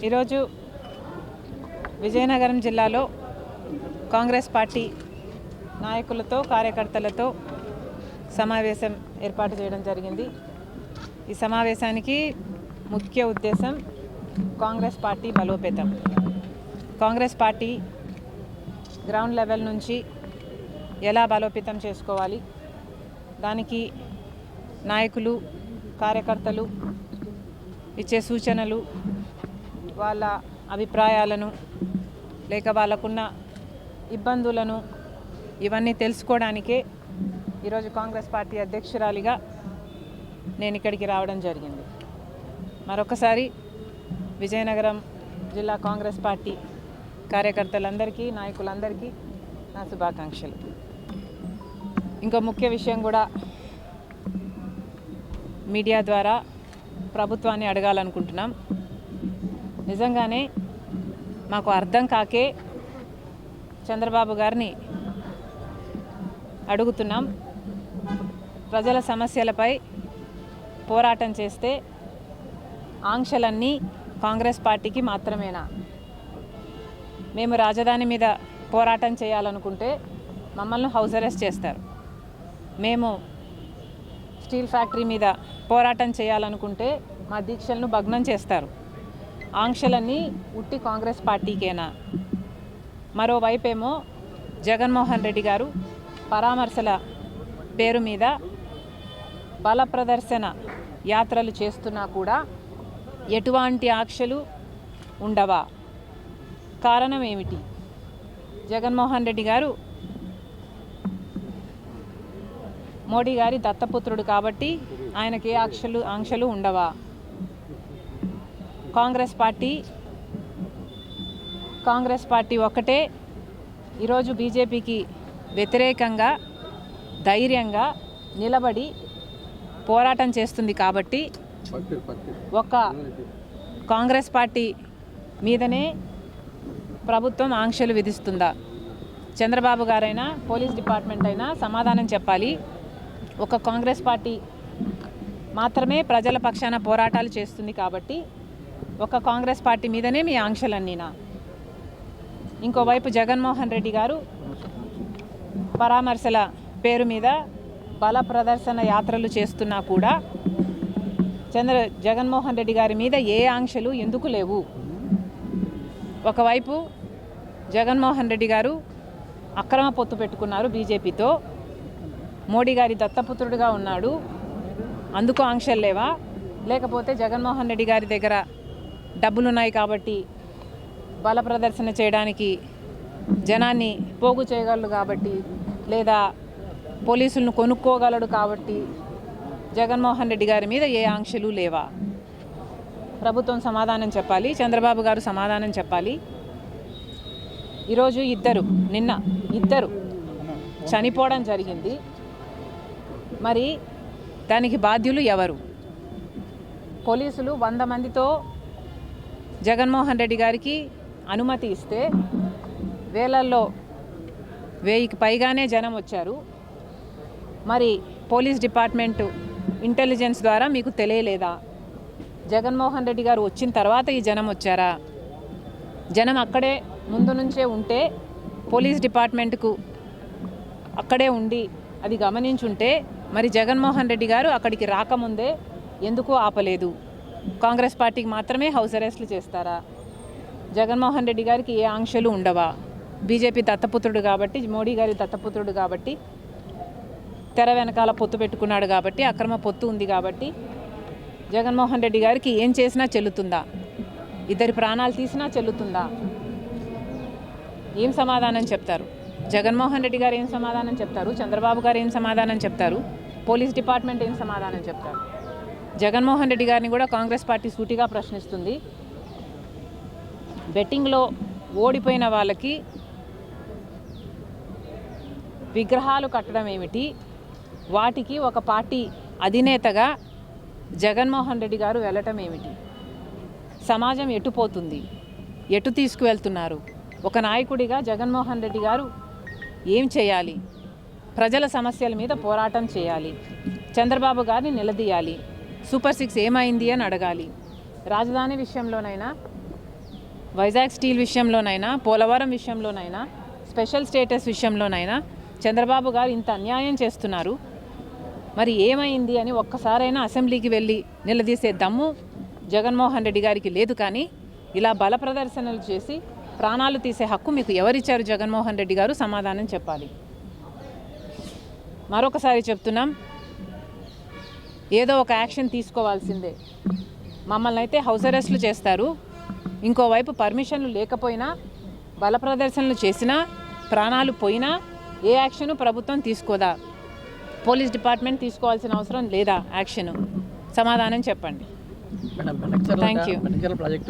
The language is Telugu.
ఈరోజు విజయనగరం జిల్లాలో కాంగ్రెస్ పార్టీ నాయకులతో కార్యకర్తలతో సమావేశం ఏర్పాటు చేయడం జరిగింది. ఈ సమావేశానికి ముఖ్య ఉద్దేశం కాంగ్రెస్ పార్టీ బలోపేతం. కాంగ్రెస్ పార్టీ గ్రౌండ్ లెవెల్ నుంచి ఎలా బలోపేతం చేసుకోవాలి, దానికి నాయకులు కార్యకర్తలు ఇచ్చే సూచనలు, వాళ్ళ అభిప్రాయాలను లేక వాళ్ళకున్న ఇబ్బందులను ఇవన్నీ తెలుసుకోవడానికే ఈరోజు కాంగ్రెస్ పార్టీ అధ్యక్షురాలిగా నేను ఇక్కడికి రావడం జరిగింది. మరొకసారి విజయనగరం జిల్లా కాంగ్రెస్ పార్టీ కార్యకర్తలందరికీ నాయకులందరికీ నా శుభాకాంక్షలు. ఇంకో ముఖ్య విషయం కూడా మీడియా ద్వారా ప్రభుత్వాన్ని అడగాలనుకుంటున్నాం. నిజంగానే మాకు అర్థం కాకే చంద్రబాబు గారిని అడుగుతున్నాం. ప్రజల సమస్యలపై పోరాటం చేస్తే ఆంక్షలన్నీ కాంగ్రెస్ పార్టీకి మాత్రమేనా? మేము రాజధాని మీద పోరాటం చేయాలనుకుంటే మమ్మల్ని హౌస్ అరెస్ట్ చేస్తారు. మేము స్టీల్ ఫ్యాక్టరీ మీద పోరాటం చేయాలనుకుంటే మా దీక్షలను భగ్నం చేస్తారు. ఆంక్షలన్నీ ఉట్టి కాంగ్రెస్ పార్టీకేనా? మరోవైపేమో జగన్మోహన్ రెడ్డి గారు పరామర్శల పేరు మీద బల ప్రదర్శన యాత్రలు చేస్తున్నా కూడా ఎటువంటి ఆంక్షలు ఉండవా? కారణం ఏమిటి? జగన్మోహన్ రెడ్డి గారు మోడీ గారి దత్తపుత్రుడు కాబట్టి ఆయనకి ఏ ఆంక్షలు ఉండవా? కాంగ్రెస్ పార్టీ ఒక్కటే ఈరోజు బీజేపీకి వ్యతిరేకంగా ధైర్యంగా నిలబడి పోరాటం చేస్తుంది కాబట్టి ఒక కాంగ్రెస్ పార్టీ మీదనే ప్రభుత్వం ఆంక్షలు విధిస్తుందా? చంద్రబాబు గారైనా పోలీస్ డిపార్ట్మెంట్ అయినా సమాధానం చెప్పాలి. ఒక కాంగ్రెస్ పార్టీ మాత్రమే ప్రజల పక్షాన పోరాటాలు చేస్తుంది కాబట్టి ఒక కాంగ్రెస్ పార్టీ మీదనే మీ ఆంక్షలన్నీనా? ఇంకోవైపు జగన్మోహన్ రెడ్డి గారు పరామర్శల పేరు మీద బల ప్రదర్శన యాత్రలు చేస్తున్నా కూడా జగన్మోహన్ రెడ్డి గారి మీద ఏ ఆంక్షలు ఎందుకు లేవు? ఒకవైపు జగన్మోహన్ రెడ్డి గారు అక్రమ పొత్తు పెట్టుకున్నారు బీజేపీతో, మోడీ గారి దత్తపుత్రుడిగా ఉన్నాడు, అందుకు ఆంక్షలు లేవా? లేకపోతే జగన్మోహన్ రెడ్డి గారి దగ్గర డబ్బులున్నాయి కాబట్టి బల ప్రదర్శన చేయడానికి జనాన్ని పోగు చేయగలడు కాబట్టి, లేదా పోలీసులను కొనుక్కోగలడు కాబట్టి జగన్మోహన్ రెడ్డి గారి మీద ఏ ఆంక్షలు లేవా? ప్రభుత్వం సమాధానం చెప్పాలి, చంద్రబాబు గారు సమాధానం చెప్పాలి. ఈరోజు నిన్న ఇద్దరు చనిపోవడం జరిగింది. మరి దానికి బాధ్యులు ఎవరు? పోలీసులు 100 మందితో జగన్మోహన్ రెడ్డి గారికి అనుమతి ఇస్తే వేలల్లో 1000కి పైగానే జనం వచ్చారు. మరి పోలీస్ డిపార్ట్మెంటు ఇంటెలిజెన్స్ ద్వారా మీకు తెలియలేదా? జగన్మోహన్ రెడ్డి గారు వచ్చిన తర్వాత ఈ జనం వచ్చారా? జనం అక్కడే ముందు నుంచే ఉంటే పోలీస్ డిపార్ట్మెంట్కు అక్కడే ఉండి అది గమనించుంటే మరి జగన్మోహన్ రెడ్డి గారు అక్కడికి రాకముందే ఎందుకు ఆపలేదు? కాంగ్రెస్ పార్టీకి మాత్రమే హౌస్ అరెస్టులు చేస్తారా? జగన్మోహన్ రెడ్డి గారికి ఏ ఆంక్షలు ఉండవా? బీజేపీ దత్తపుత్రుడు కాబట్టి, మోడీ గారి దత్తపుత్రుడు కాబట్టి, తెర వెనకాల పొత్తు పెట్టుకున్నాడు కాబట్టి, అక్రమ పొత్తు ఉంది కాబట్టి జగన్మోహన్ రెడ్డి గారికి ఏం చేసినా చెల్లుతుందా? ఇద్దరి ప్రాణాలు తీసినా చెల్లుతుందా? ఏం సమాధానం చెప్తారు? జగన్మోహన్ రెడ్డి గారు ఏం సమాధానం చెప్తారు? చంద్రబాబు గారు ఏం సమాధానం చెప్తారు? పోలీస్ డిపార్ట్మెంట్ ఏం సమాధానం చెప్తారు? జగన్మోహన్ రెడ్డి గారిని కూడా కాంగ్రెస్ పార్టీ సూటిగా ప్రశ్నిస్తుంది. బెట్టింగ్లో ఓడిపోయిన వాళ్ళకి విగ్రహాలు కట్టడం ఏమిటి? వాటికి ఒక పార్టీ అధినేతగా జగన్మోహన్ రెడ్డి గారు వెళ్ళటం ఏమిటి? సమాజం ఎటుపోతుంది? ఎటు తీసుకువెళ్తున్నారు? ఒక నాయకుడిగా జగన్మోహన్ రెడ్డి గారు ఏం చేయాలి? ప్రజల సమస్యల మీద పోరాటం చేయాలి, చంద్రబాబు గారిని నిలదీయాలి, సూపర్ 6 ఏమైంది అని అడగాలి. రాజధాని విషయంలోనైనా వైజాగ్ స్టీల్ విషయంలోనైనా, పోలవరం విషయంలోనైనా, స్పెషల్ స్టేటస్ విషయంలోనైనా చంద్రబాబు గారు ఇంత అన్యాయం చేస్తున్నారు. మరి ఏమైంది అని ఒక్కసారైనా అసెంబ్లీకి వెళ్ళి నిలదీసే దమ్ము జగన్మోహన్ రెడ్డి గారికి లేదు. కానీ ఇలా బల ప్రదర్శనలు చేసి ప్రాణాలు తీసే హక్కు మీకు ఎవరిచ్చారు జగన్మోహన్ రెడ్డి గారు? సమాధానం చెప్పాలి. మరొకసారి చెప్తున్నాం, ఏదో ఒక యాక్షన్ తీసుకోవాల్సిందే. మమ్మల్ని అయితే హౌస్ అరెస్టులు చేస్తారు, ఇంకోవైపు పర్మిషన్లు లేకపోయినా, బల ప్రదర్శనలు చేసినా, ప్రాణాలు పోయినా ఏ యాక్షను ప్రభుత్వం తీసుకోదా? పోలీస్ డిపార్ట్మెంట్ తీసుకోవాల్సిన అవసరం లేదా యాక్షను? సమాధానం చెప్పండి. Madam, thank you.